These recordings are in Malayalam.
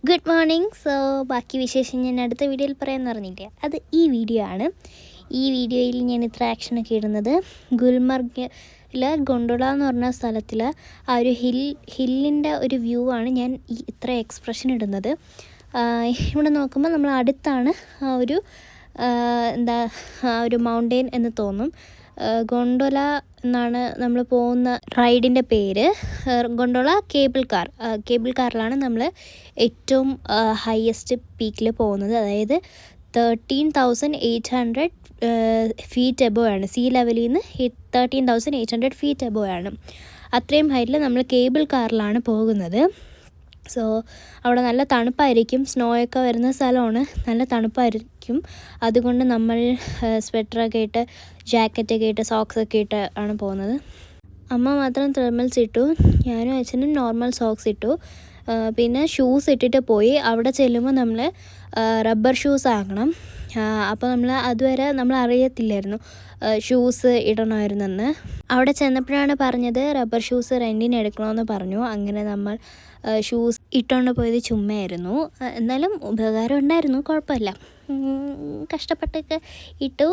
Good morning. ബാക്കി വിശേഷം ഞാൻ അടുത്ത വീഡിയോയിൽ പറയാമെന്ന് പറഞ്ഞില്ലേ, അത് ഈ വീഡിയോ ആണ്. ഈ വീഡിയോയിൽ ഞാൻ ഇത്ര ആക്ഷനൊക്കെ ഇടുന്നത് ഗുൽമർഗിലെ ഗൊണ്ടോള എന്ന് പറഞ്ഞ സ്ഥലത്തിൽ ആ ഒരു ഹില്ലിൻ്റെ ഒരു വ്യൂ ആണ് ഞാൻ ഇത്ര എക്സ്പ്രഷൻ ഇടുന്നത്. ഇവിടെ നോക്കുമ്പോൾ നമ്മൾ അടുത്താണ് ആ ഒരു ഒരു മൗണ്ടെയിൻ എന്ന് തോന്നും. ഗൊണ്ടോള എന്നാണ് നമ്മൾ പോകുന്ന റൈഡിൻ്റെ പേര്. ഗൊണ്ടോള കേബിൾ കാറിലാണ് നമ്മൾ ഏറ്റവും ഹയസ്റ്റ് പീക്കിൽ പോകുന്നത്. അതായത് 13,800 ഫീറ്റ് എബോവ് ആണ്. സീ ലെവലിൽ നിന്ന് 13,800 ഫീറ്റ് എബോവ് ആണ്. അത്രയും ഹൈറ്റിൽ നമ്മൾ കേബിൾ കാറിലാണ് പോകുന്നത്. സോ അവിടെ നല്ല തണുപ്പായിരിക്കും, സ്നോയൊക്കെ വരുന്ന സ്ഥലമാണ്, നല്ല തണുപ്പായിരിക്കും. അതുകൊണ്ട് നമ്മൾ സ്വെറ്ററൊക്കെ ഇട്ട് ജാക്കറ്റൊക്കെ ഇട്ട് സോക്സൊക്കെ ഇട്ട് ആണ് പോകുന്നത്. അമ്മ മാത്രം തെർമൽസ് ഇട്ടു, ഞാനും അച്ഛനും നോർമൽ സോക്സ് ഇട്ടു. പിന്നെ ഷൂസ് ഇട്ടിട്ട് പോയി. അവിടെ ചെല്ലുമ്പോൾ നമ്മൾ റബ്ബർ ഷൂസ് ആക്കണം. അപ്പോൾ അതുവരെ നമ്മൾ അറിയത്തില്ലായിരുന്നു ഷൂസ് ഇടണമായിരുന്നെന്ന്. അവിടെ ചെന്നപ്പോഴാണ് പറഞ്ഞത് റബ്ബർ ഷൂസ് റെൻറ്റിന് എടുക്കണമെന്ന് പറഞ്ഞു. അങ്ങനെ നമ്മൾ ഷൂസ് ഇട്ടുകൊണ്ട് പോയത് ചുമ്മയായിരുന്നു. എന്നാലും ഉപകാരം ഉണ്ടായിരുന്നു, കുഴപ്പമില്ല. കഷ്ടപ്പെട്ടൊക്കെ ഇട്ടു.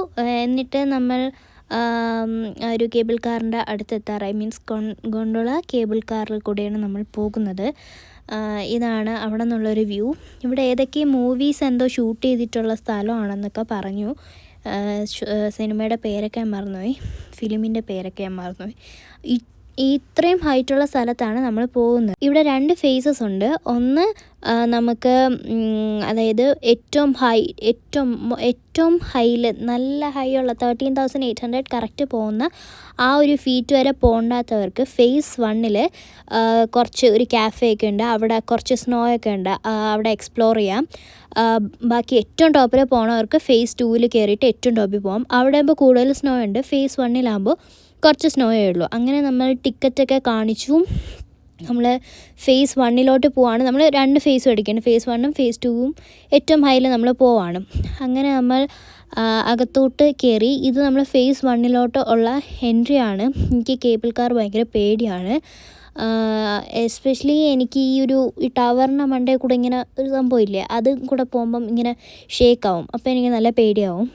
എന്നിട്ട് നമ്മൾ ഒരു കേബിൾ കാറിൻ്റെ അടുത്തെത്താറായി. മീൻസ് ഗൊണ്ടോള കേബിൾ കാറിൽ കൂടെയാണ് നമ്മൾ പോകുന്നത്. ഇതാണ് അവിടെ നിന്നുള്ളൊരു വ്യൂ. ഇവിടെ ഏതൊക്കെ മൂവീസ് എന്തോ ഷൂട്ട് ചെയ്തിട്ടുള്ള സ്ഥലമാണെന്നൊക്കെ പറഞ്ഞു. സിനിമയുടെ പേരൊക്കെ ഞാൻ മറന്നുപോയി, ഫിലിമിൻ്റെ പേരൊക്കെ ഞാൻ മറന്നുപോയി. ഇത്രയും ഹൈറ്റുള്ള സ്ഥലത്താണ് നമ്മൾ പോകുന്നത്. ഇവിടെ 2 ഫേസസ് ഉണ്ട്. ഒന്ന് നമുക്ക് അതായത് ഏറ്റവും ഹൈയിൽ നല്ല ഹൈ ഉള്ള 13,800 കറക്റ്റ് പോകുന്ന ആ ഒരു ഫീറ്റ് വരെ പോകാത്തവർക്ക് ഫേസ് 1 കുറച്ച് ഒരു കാഫേ ഒക്കെ ഉണ്ട്. അവിടെ കുറച്ച് സ്നോ ഒക്കെ ഉണ്ട്, അവിടെ എക്സ്പ്ലോർ ചെയ്യാം. ബാക്കി ഏറ്റവും ടോപ്പിൽ പോകണവർക്ക് ഫേസ് 2 കയറിയിട്ട് ഏറ്റവും ടോപ്പിൽ പോകാം. അവിടെ ആകുമ്പോൾ കൂടുതൽ സ്നോ ഉണ്ട്, ഫേസ് 1 കുറച്ച് സ്നോയേ ഉള്ളൂ. അങ്ങനെ നമ്മൾ ടിക്കറ്റൊക്കെ കാണിച്ചു. നമ്മൾ ഫേസ് 1 പോവാണ്. നമ്മൾ 2 ഫേസും എടുക്കുന്നുണ്ട്, ഫേസ് 1ഉം ഫേസ് 2ഉം ഏറ്റവും ഹൈയിൽ നമ്മൾ പോവാണ്. അങ്ങനെ നമ്മൾ അകത്തോട്ട് കയറി. ഇത് നമ്മൾ ഫേസ് 1 ഉള്ള എൻട്രി ആണ്. എനിക്ക് കേബിൾ കാർ ഭയങ്കര പേടിയാണ്. എസ്പെഷ്യലി എനിക്ക് ഈ ടവറിൻ്റെ മണ്ടയിൽ കൂടെ ഇങ്ങനെ ഒരു സംഭവം ഇല്ലേ, അതും കൂടെ പോകുമ്പം ഇങ്ങനെ ഷേക്കാവും. അപ്പോൾ എനിക്ക് നല്ല പേടിയാവും.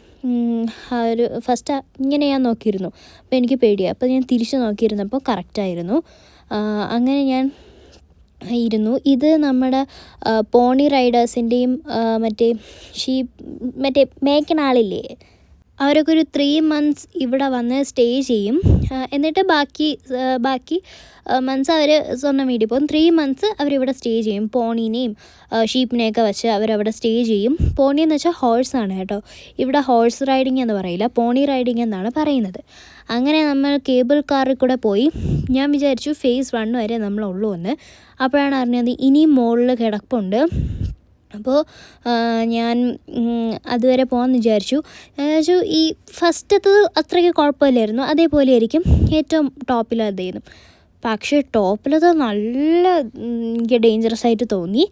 ഫസ്റ്റ് ഇങ്ങനെ ഞാൻ നോക്കിയിരുന്നു, അപ്പോൾ എനിക്ക് പേടിയായി. അപ്പോൾ ഞാൻ തിരിച്ച് നോക്കിയിരുന്നപ്പോൾ കറക്റ്റായിരുന്നു. അങ്ങനെ ഞാൻ ഇരുന്നു. ഇത് നമ്മുടെ പോണി റൈഡേഴ്സിൻ്റെയും മറ്റേ മേയ്ക്കണ ആളില്ലേ, അവരൊക്കെ ഒരു 3 months ഇവിടെ വന്ന് സ്റ്റേ ചെയ്യും. എന്നിട്ട് ബാക്കി മന്ത്സ് അവർ സ്വന്തം വീട്ടിൽ പോകും. 3 months അവരിവിടെ സ്റ്റേ ചെയ്യും. പോണീനെയും ഷീപ്പിനെയൊക്കെ വെച്ച് അവരവിടെ സ്റ്റേ ചെയ്യും. പോണി എന്ന് വെച്ചാൽ ഹോഴ്സാണ് കേട്ടോ. ഇവിടെ ഹോഴ്സ് റൈഡിങ് എന്ന് പറയില്ല, പോണി റൈഡിങ് എന്നാണ് പറയുന്നത്. അങ്ങനെ നമ്മൾ കേബിൾ കാറിൽ കൂടെ പോയി. ഞാൻ വിചാരിച്ചു ഫേസ് 1 വരെ നമ്മളുള്ളൂ എന്ന്. അപ്പോഴാണ് അറിഞ്ഞത് ഇനിയും മുകളിൽ കിടപ്പുണ്ട്. അപ്പോൾ ഞാൻ അതുവരെ പോകാമെന്ന് വിചാരിച്ചു. ഈ ഫസ്റ്റത്തത് അത്രയ്ക്ക് കുഴപ്പമില്ലായിരുന്നു, അതേപോലെ ആയിരിക്കും ഏറ്റവും ടോപ്പിലതായിരുന്നു. പക്ഷേ ടോപ്പിലത് നല്ല എനിക്ക് ഡേഞ്ചറസ് ആയിട്ട് തോന്നി.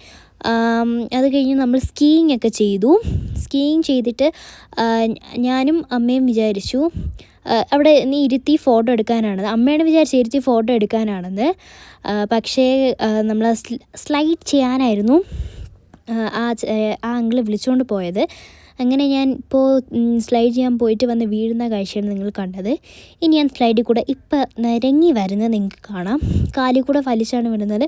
അത് കഴിഞ്ഞ് നമ്മൾ സ്കീയിങ് ഒക്കെ ചെയ്തു. സ്കീയിങ് ചെയ്തിട്ട് ഞാനും അമ്മയും വിചാരിച്ചു അവിടെ ഇരുത്തി ഫോട്ടോ എടുക്കാനാണെന്ന്. അമ്മയാണ് വിചാരിച്ചത് ഇരുത്തി ഫോട്ടോ എടുക്കാനാണെന്ന്. പക്ഷേ നമ്മൾ സ്ലൈഡ് ചെയ്യാനായിരുന്നു ആ അങ്കിള് വിളിച്ചുകൊണ്ട് പോയത്. അങ്ങനെ ഞാൻ ഇപ്പോൾ സ്ലൈഡ് ചെയ്യാൻ പോയിട്ട് വന്ന് വീഴുന്ന കാഴ്ചയാണ് നിങ്ങൾ കണ്ടത്. ഇനി ഞാൻ സ്ലൈഡിൽ കൂടെ ഇപ്പം നിരങ്ങി വരുന്നത് നിങ്ങൾക്ക് കാണാം. കാലിൽ കൂടെ വലിച്ചാണ് വിടുന്നത്.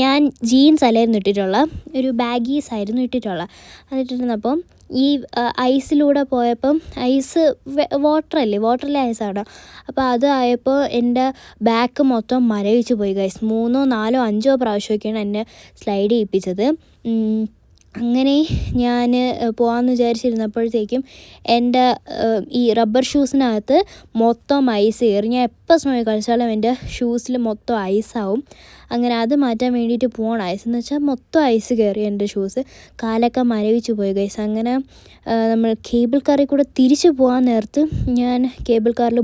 ഞാൻ ജീൻസ് അല്ലായിരുന്നു ഇട്ടിട്ടുള്ള, ഒരു ബാഗീസ് ആയിരുന്നു ഇട്ടിട്ടുള്ള. അതിട്ടിരുന്നപ്പം ഈ ഐസിലൂടെ പോയപ്പം ഐസ് വാട്ടറിലെ ഐസാണ്. അപ്പോൾ അതായപ്പോൾ എൻ്റെ ബാക്ക് മൊത്തം മരവിച്ച് പോയി ഗൈസ്. 3, 4, 5 പ്രാവശ്യമൊക്കെയാണ് എന്നെ സ്ലൈഡ് ചെയ്യിപ്പിച്ചത്. അങ്ങനെ ഞാൻ പോകാമെന്ന് വിചാരിച്ചിരുന്നപ്പോഴത്തേക്കും എൻ്റെ ഈ റബ്ബർ ഷൂസിനകത്ത് മൊത്തം ഐസ് കയറി. ഞാൻ എപ്പോൾ സ്നോ കളിച്ചാലും എൻ്റെ ഷൂസിൽ മൊത്തം ഐസാവും. അങ്ങനെ അത് മാറ്റാൻ വേണ്ടിയിട്ട് പോകണം. ഐസ് എന്ന് വെച്ചാൽ മൊത്തം ഐസ് കയറി എൻ്റെ ഷൂസ്, കാലൊക്കെ മരവിച്ച് പോയി ഗൈസ്. അങ്ങനെ നമ്മൾ കേബിൾ കാറിൽ കൂടെ തിരിച്ച് പോകാൻ നേരത്ത് ഞാൻ കേബിൾ കാറിൽ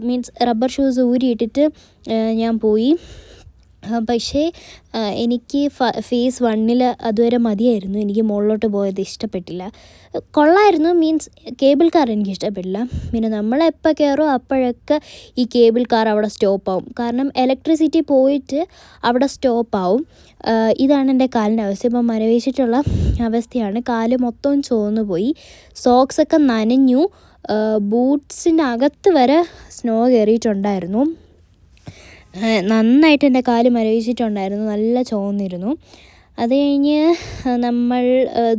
മീൻസ് റബ്ബർ ഷൂസ് ഊരിയിട്ടിട്ട് ഞാൻ പോയി. പക്ഷേ എനിക്ക് ഫേസ് 1 അതുവരെ മതിയായിരുന്നു. എനിക്ക് മുകളിലോട്ട് പോയത് ഇഷ്ടപ്പെട്ടില്ല. കൊള്ളായിരുന്നു, മീൻസ് കേബിൾ കാർ എനിക്ക് ഇഷ്ടപ്പെട്ടില്ല. പിന്നെ നമ്മളെപ്പോൾ കയറുമോ അപ്പോഴൊക്കെ ഈ കേബിൾ കാർ അവിടെ സ്റ്റോപ്പാവും. കാരണം ഇലക്ട്രിസിറ്റി പോയിട്ട് അവിടെ സ്റ്റോപ്പാവും. ഇതാണ് എൻ്റെ കാലിൻ്റെ അവസ്ഥ. ഇപ്പം മരവിച്ചിട്ടുള്ള അവസ്ഥയാണ്. കാല് മൊത്തം ചുവന്നു പോയി, സോക്സൊക്കെ നനഞ്ഞു, ബൂട്ട്സിനകത്ത് വരെ സ്നോ കയറിയിട്ടുണ്ടായിരുന്നു. നന്നായിട്ട് എൻ്റെ കാല് മരവിച്ചിട്ടുണ്ടായിരുന്നു, നല്ല ചുവന്നിരുന്നു. അത് കഴിഞ്ഞ് നമ്മൾ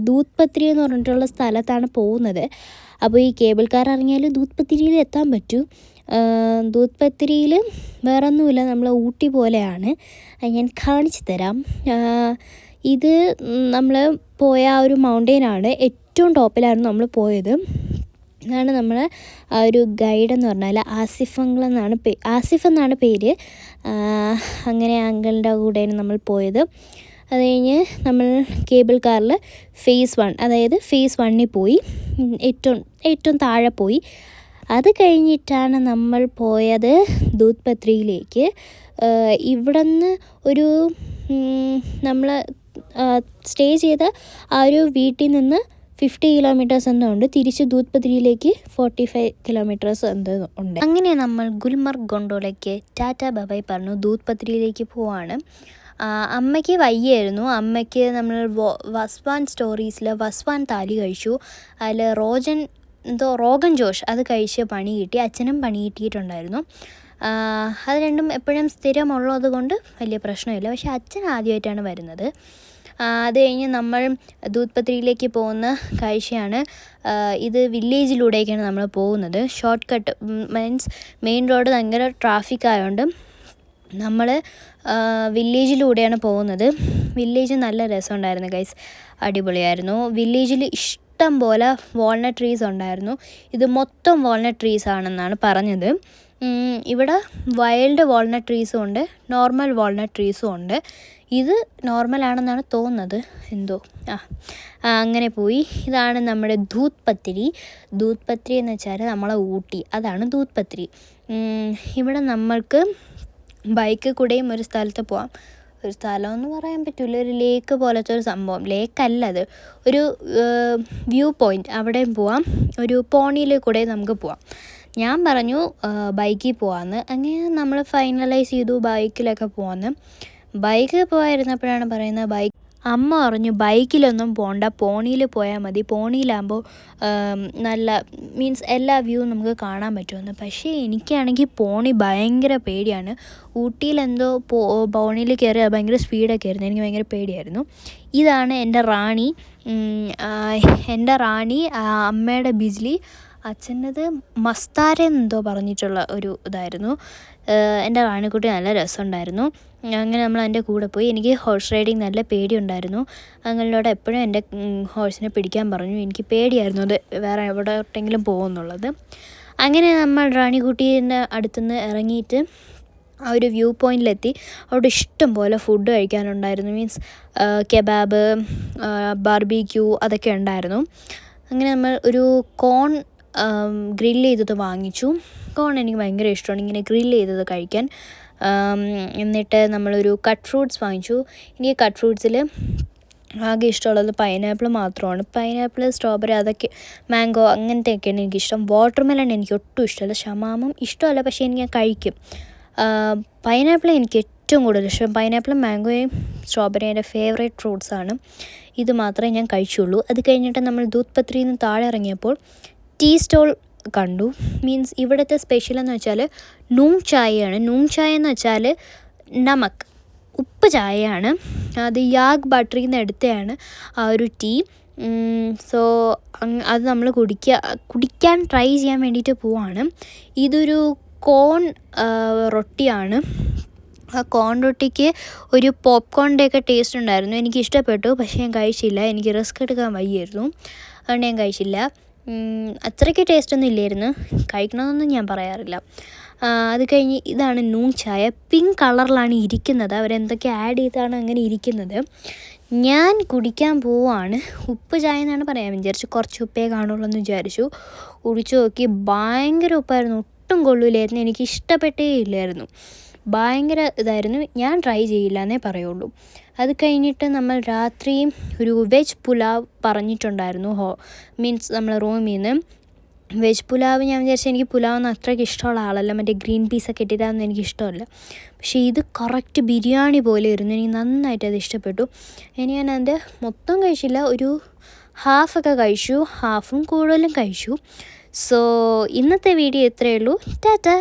ദൂത് പത്രി എന്ന് പറഞ്ഞിട്ടുള്ള സ്ഥലത്താണ് പോകുന്നത്. അപ്പോൾ ഈ കേബിൾ കാർ ഇറങ്ങിയാൽ ദൂത് പത്രിയിൽ എത്താൻ പറ്റൂ. ദൂത് പത്രിയിൽ വേറൊന്നുമില്ല, നമ്മൾ ഊട്ടി പോലെയാണ്. ഞാൻ കാണിച്ചു തരാം. ഇത് നമ്മൾ പോയ ആ ഒരു മൗണ്ടെയിനാണ്, ഏറ്റവും ടോപ്പിലായിരുന്നു നമ്മൾ പോയത്. ഇതാണ് നമ്മൾ ആ ഒരു ഗൈഡെന്ന് പറഞ്ഞാൽ ആസിഫ് എന്നാണ് പേര്. അങ്ങനെ അങ്കിളിൻ്റെ കൂടെയാണ് നമ്മൾ പോയത്. അത് കഴിഞ്ഞ് നമ്മൾ കേബിൾ കാറിൽ ഫേസ് 1, അതായത് ഫേസ് 1 പോയി, ഏറ്റവും താഴെ പോയി. അത് കഴിഞ്ഞിട്ടാണ് നമ്മൾ പോയത് ദൂത് പത്രിയിലേക്ക്. ഇവിടെ നിന്ന് ഒരു നമ്മൾ സ്റ്റേ ചെയ്ത ആ ഒരു വീട്ടിൽ നിന്ന് 50 കിലോമീറ്റേഴ്സ് എന്തോ ഉണ്ട്. തിരിച്ച് ദൂത് പത്രിയിലേക്ക് 45 കിലോമീറ്റേഴ്സ് എന്തോ ഉണ്ട്. അങ്ങനെ നമ്മൾ ഗുൽമർഗ് ഗൊണ്ടോളയ്ക്ക് ടാറ്റ ബൈ പറഞ്ഞു ദൂത് പത്രിയിലേക്ക് പോവാണ്. അമ്മയ്ക്ക് വയ്യായിരുന്നു. അമ്മയ്ക്ക് നമ്മൾ വസ്വാൻ സ്റ്റോറീസിൽ വസ്വാൻ താലി കഴിച്ചു. അതിൽ റോഗൻ ജോഷ് അത് കഴിച്ച് പണി കിട്ടി. അച്ഛനും പണി കിട്ടിയിട്ടുണ്ടായിരുന്നു. അത് രണ്ടും എപ്പോഴും സ്ഥിരമുള്ളത് കൊണ്ട് വലിയ പ്രശ്നമില്ല. പക്ഷേ അച്ഛൻ ആദ്യമായിട്ടാണ് വരുന്നത്. അത് കഴിഞ്ഞ് നമ്മൾ ദൂത് പത്രിയിലേക്ക് പോകുന്ന കാഴ്ചയാണ്. ഇത് വില്ലേജിലൂടെയൊക്കെയാണ് നമ്മൾ പോകുന്നത്. Short cut means main road ഭയങ്കര ട്രാഫിക് ആയതുകൊണ്ട് നമ്മൾ വില്ലേജിലൂടെയാണ് പോകുന്നത്. വില്ലേജ് നല്ല രസമുണ്ടായിരുന്നു ഗൈസ്, അടിപൊളിയായിരുന്നു. വില്ലേജിൽ ഇഷ്ടം പോലെ വാൾനട്ട് ട്രീസ് ഉണ്ടായിരുന്നു. ഇത് മൊത്തം വാൾനട്ട് ട്രീസ് ആണെന്നാണ് പറഞ്ഞത്. ഇവിടെ വൈൽഡ് വാൾനട്ട് ട്രീസും ഉണ്ട്, നോർമൽ വാൾനട്ട് ട്രീസും ഉണ്ട്. ഇത് നോർമലാണെന്നാണ് തോന്നുന്നത്, എന്തോ അങ്ങനെ പോയി. ഇതാണ് നമ്മുടെ ദൂത് പത്രി. ദൂത് പത്രി എന്ന് വെച്ചാൽ നമ്മളെ ഊട്ടി, അതാണ് ദൂത് പത്രി. ഇവിടെ നമ്മൾക്ക് ബൈക്ക് കൂടെയും ഒരു സ്ഥലത്ത് പോവാം. ഒരു സ്ഥലമെന്ന് പറയാൻ പറ്റില്ല, ഒരു ലേക്ക് പോലത്തെ ഒരു സംഭവം. ലേക്കല്ല, അത് ഒരു വ്യൂ പോയിൻ്റ്, അവിടെയും പോവാം. ഒരു പോണിയിൽ കൂടെ നമുക്ക് പോവാം. ഞാൻ പറഞ്ഞു ബൈക്കിൽ പോകാമെന്ന്. അങ്ങനെ നമ്മൾ ഫൈനലൈസ് ചെയ്തു ബൈക്കിലൊക്കെ പോകാമെന്ന്. ബൈക്കിൽ പോയിരുന്നപ്പോഴാണ് പറയുന്നത് അമ്മ പറഞ്ഞു ബൈക്കിലൊന്നും പോകണ്ട, പോണിയിൽ പോയാൽ മതി, പോണിയിലാകുമ്പോൾ നല്ല മീൻസ് എല്ലാ വ്യൂവും നമുക്ക് കാണാൻ പറ്റുമെന്ന്. പക്ഷേ എനിക്കാണെങ്കിൽ പോണി ഭയങ്കര പേടിയാണ്. ഊട്ടിയിലെന്തോ പോണിയിൽ കയറി ഭയങ്കര സ്പീഡൊക്കെ ആയിരുന്നു, എനിക്ക് ഭയങ്കര പേടിയായിരുന്നു. ഇതാണ് എൻ്റെ റാണി. അമ്മയുടെ ബിജ്ലി, അച്ഛൻ്റെത് മസ്താര എന്തോ പറഞ്ഞിട്ടുള്ള ഒരു ഇതായിരുന്നു. എൻ്റെ റാണിക്കുട്ടി നല്ല രസമുണ്ടായിരുന്നു. അങ്ങനെ നമ്മൾ അതിൻ്റെ കൂടെ പോയി. എനിക്ക് ഹോഴ്സ് റൈഡിങ് നല്ല പേടിയുണ്ടായിരുന്നു. അങ്ങളിലൂടെ എപ്പോഴും എൻ്റെ ഹോഴ്സിനെ പിടിക്കാൻ പറഞ്ഞു. എനിക്ക് പേടിയായിരുന്നു അത് വേറെ എവിടെയെങ്കിലും പോകുമെന്നുള്ളത്. അങ്ങനെ നമ്മൾ റാണിക്കുട്ടീൻ്റെ അടുത്തുനിന്ന് ഇറങ്ങിയിട്ട് ആ ഒരു വ്യൂ പോയിൻറ്റിലെത്തി. അവിടെ ഇഷ്ടം പോലെ ഫുഡ് കഴിക്കാനുണ്ടായിരുന്നു. മീൻസ് കെബാബ്, ബാർബിക്യൂ അതൊക്കെ ഉണ്ടായിരുന്നു. അങ്ങനെ നമ്മൾ ഒരു കോൺ ഗ്രില്ല് ചെയ്തത് വാങ്ങിച്ചു. കോൺ എനിക്ക് ഭയങ്കര ഇഷ്ടമാണ് ഇങ്ങനെ ഗ്രില്ല് ചെയ്തത് കഴിക്കാൻ. എന്നിട്ട് നമ്മളൊരു കട്ട് ഫ്രൂട്ട്സ് വാങ്ങിച്ചു. എനിക്ക് കട്ട് ഫ്രൂട്ട്സിൽ ആകെ ഇഷ്ടമുള്ളത് പൈനാപ്പിൾ മാത്രമാണ്. പൈനാപ്പിൾ, സ്ട്രോബെറി, അതൊക്കെ, മാംഗോ അങ്ങനത്തെയൊക്കെയാണ് എനിക്കിഷ്ടം. വാട്ടർമെലൺ എനിക്ക് ഒട്ടും ഇഷ്ടമല്ല. ഷമാമും ഇഷ്ടമല്ല, പക്ഷേ എനിക്ക് കഴിക്കും. പൈനാപ്പിൾ എനിക്ക് ഏറ്റവും കൂടുതൽ ഇഷ്ടം. പൈനാപ്പിളും മാംഗോയും സ്ട്രോബെറിയും എൻ്റെ ഫേവറേറ്റ് ഫ്രൂട്ട്സാണ്. ഇത് മാത്രമേ ഞാൻ കഴിച്ചുള്ളൂ. അത് കഴിഞ്ഞിട്ട് നമ്മൾ ദൂത് പത്രിയിൽ നിന്ന് താഴെ ഇറങ്ങിയപ്പോൾ ടീ സ്റ്റോൾ കണ്ടു. മീൻസ് ഇവിടുത്തെ സ്പെഷ്യൽ എന്ന് വെച്ചാൽ നൂങ് ചായയാണ്. നൂങ് ചായ എന്ന് വെച്ചാൽ നമക്ക്, ഉപ്പ് ചായയാണ്. അത് യാഗ് ബട്ടറിൽ നിന്ന് എടുത്തതാണ് ആ ഒരു ടീ. സോ അത് നമ്മൾ കുടിക്കാൻ ട്രൈ ചെയ്യാൻ വേണ്ടിയിട്ട് പോവാണ്. ഇതൊരു കോൺ റൊട്ടിയാണ്. ആ കോൺ റൊട്ടിക്ക് ഒരു പോപ്കോണിൻ്റെയൊക്കെ ടേസ്റ്റ് ഉണ്ടായിരുന്നു. എനിക്ക് ഇഷ്ടപ്പെട്ടു, പക്ഷേ ഞാൻ കഴിച്ചില്ല. എനിക്ക് റിസ്ക് എടുക്കാൻ വയ്യായിരുന്നു, അതുകൊണ്ട് ഞാൻ കഴിച്ചില്ല. അത്രയ്ക്ക് ടേസ്റ്റൊന്നും ഇല്ലായിരുന്നു. കഴിക്കണമെന്നൊന്നും ഞാൻ പറയാറില്ല. അത് കഴിഞ്ഞ് ഇതാണ് നൂങ് ചായ. പിങ്ക് കളറിലാണ് ഇരിക്കുന്നത്. അവരെന്തൊക്കെ ആഡ് ചെയ്താണ് അങ്ങനെ ഇരിക്കുന്നത്. ഞാൻ കുടിക്കാൻ പോവാണ്. ഉപ്പ് ചായ എന്നാണ് പറയാൻ വിചാരിച്ചു. കുറച്ച് ഉപ്പേ കാണുള്ളൂ എന്ന് വിചാരിച്ചു. കുടിച്ചു നോക്കി, ഭയങ്കര ഉപ്പായിരുന്നു, ഒട്ടും കൊള്ളില്ലായിരുന്നു. എനിക്ക് ഇഷ്ടപ്പെട്ടേ ഇല്ലായിരുന്നു. ഭയങ്കര ഇതായിരുന്നു. ഞാൻ ട്രൈ ചെയ്യില്ല എന്നേ പറയുള്ളൂ. അത് കഴിഞ്ഞിട്ട് നമ്മൾ രാത്രി ഒരു വെജ് പുലാവ് പറഞ്ഞിട്ടുണ്ടായിരുന്നു. മീൻസ് നമ്മൾ റൂമിൽ നിന്ന് വെജ് പുലാവ് ഞാൻ വിചാരിച്ചു, എനിക്ക് പുലാവൊന്നും അത്രയ്ക്ക് ഇഷ്ടമുള്ള ആളല്ല, മറ്റേ ഗ്രീൻ പീസൊക്കെ ഇട്ടിട്ടാണെന്ന് എനിക്കിഷ്ടമല്ല. പക്ഷേ ഇത് കറക്റ്റ് ബിരിയാണി പോലെ ഇരുന്നു. എനിക്ക് നന്നായിട്ട് അത് ഇഷ്ടപ്പെട്ടു. ഇനി ഞാൻ അതിൻ്റെ മൊത്തം കഴിച്ചില്ല, ഒരു ഹാഫൊക്കെ കഴിച്ചു, ഹാഫും കൂടുതലും കഴിച്ചു. സോ ഇന്നത്തെ വീഡിയോ ഇത്രയേ ഉള്ളൂ. ടാറ്റാ.